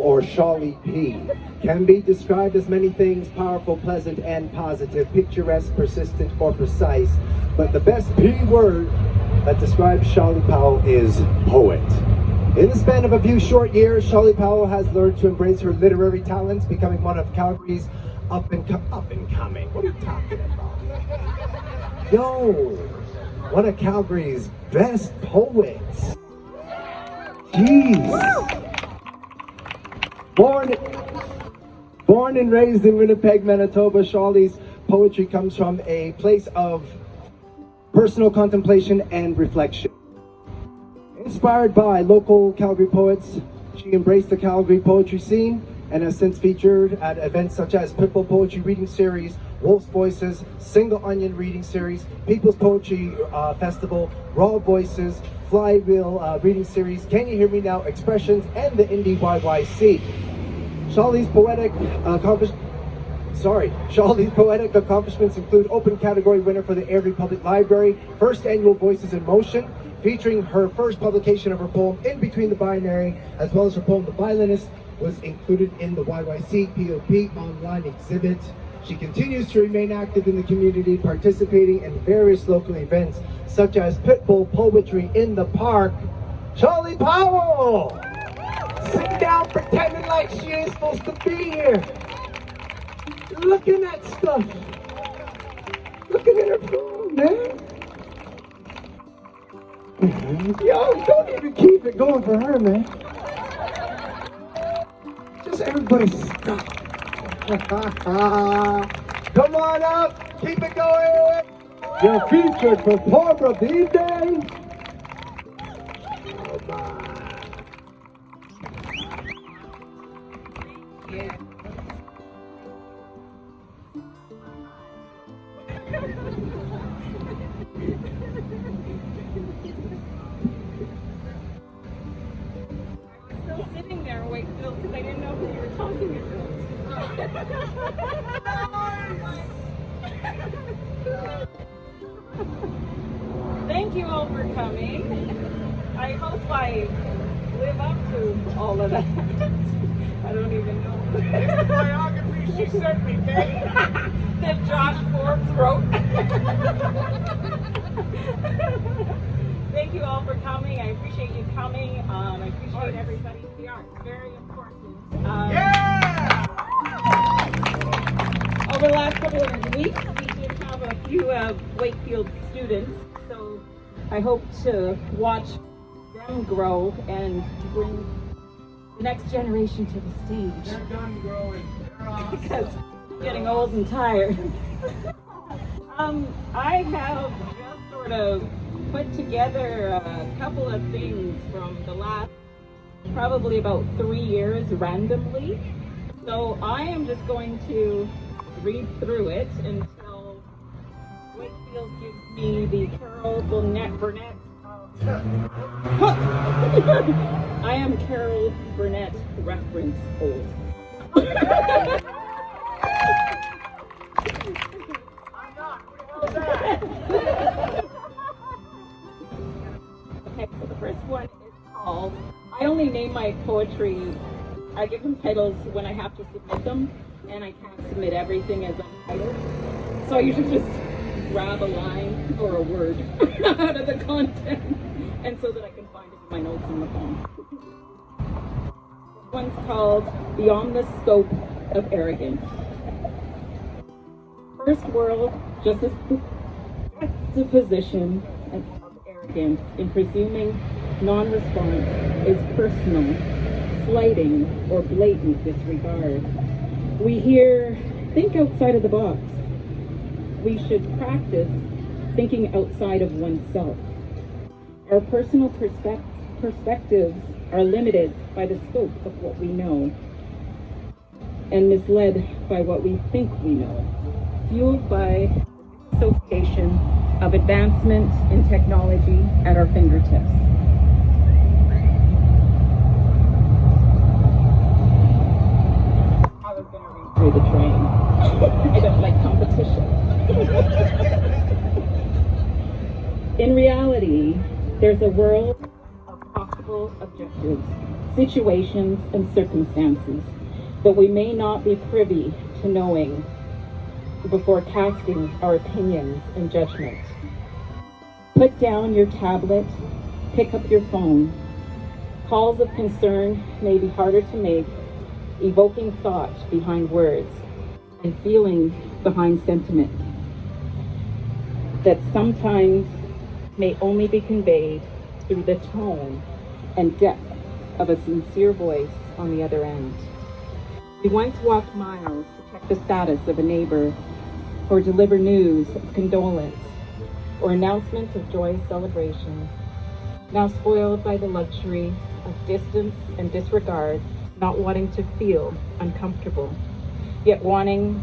or Shawly P, can be described as many things: powerful, pleasant, and positive, picturesque, persistent, or precise. But the best P word that describes Shawly Powell is poet. In the span of a few short years, Shawly Powell has learned to embrace her literary talents, becoming one of Calgary's up and coming. What are you talking about? Yo, one of Calgary's best poets. Jeez. Born and raised in Winnipeg, Manitoba, Shawly's poetry comes from a place of personal contemplation and reflection. Inspired by local Calgary poets, she embraced the Calgary poetry scene and has since featured at events such as Pitbull Poetry Reading Series, Wolf's Voices, Single Onion Reading Series, People's Poetry Festival, Raw Voices, Flywheel Reading Series, Can You Hear Me Now, Expressions, and the Indie YYC. Shawly's poetic accomplishments include open category winner for the Airdrie Public Library, first annual Voices in Motion, featuring her first publication of her poem In Between the Binary, as well as her poem The Violinist was included in the YYC POP online exhibit. She continues to remain active in the community, participating in various local events such as Pitbull Poetry in the Park. Shawly Powell! Sitting down pretending like she ain't supposed to be here. Looking at stuff. Looking at her phone, man. Yo, don't even keep it going for her, man. Just everybody stop. Come on up, keep it going. Your featured performer of the evening. Oh my. Yeah. Sitting there in Wakefield because I didn't know who you were talking about. Thank you all for coming. I hope I live up to all of that. I don't even know. It's the biography she sent me, Kate. The Josh Forbes wrote. Thank you all for coming. I appreciate you coming. I appreciate everybody. The art's very important. Yeah! Over the last couple of weeks, we did have a few Wakefield students, so I hope to watch them grow and bring the next generation to the stage. They're done growing. They're awesome. Because I'm getting old and tired. I have just sort of put together a couple of things from the last probably about 3 years randomly. So I am just going to read through it until Wakefield gives me the Carol Burnett. I am Carol Burnett reference old. I'm not. What the hell is that? Okay, so the first one is called, I only name my poetry, I give them titles when I have to submit them, and I can't submit everything as untitled. So I usually just grab a line or a word out of the content, and so that I can find it in my notes on the phone. This one's called Beyond the Scope of Arrogance. First world, just as the position of arrogance in presuming non-response is personal, slighting, or blatant disregard. We hear, think outside of the box. We should practice thinking outside of oneself. Our personal perspectives are limited by the scope of what we know and misled by what we think we know, fueled by association of advancement in technology at our fingertips. I was going to read through the train. I don't like competition. In reality, there's a world of possible objectives, situations, and circumstances that we may not be privy to knowing before casting our opinions and judgment. Put down your tablet, pick up your phone. Calls of concern may be harder to make, evoking thought behind words and feeling behind sentiment that sometimes may only be conveyed through the tone and depth of a sincere voice on the other end. We once walked miles to check the status of a neighbor or deliver news of condolence or announcement of joyous celebration, now spoiled by the luxury of distance and disregard, not wanting to feel uncomfortable, yet wanting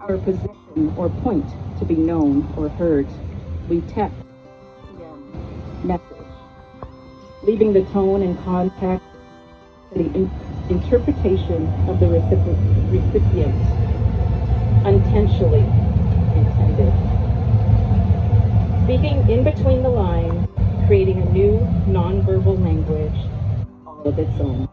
our position or point to be known or heard. We text, PM, message, leaving the tone and context to the interpretation of the recipient, unintentionally intended. Speaking in between the lines, creating a new nonverbal language, all of its own.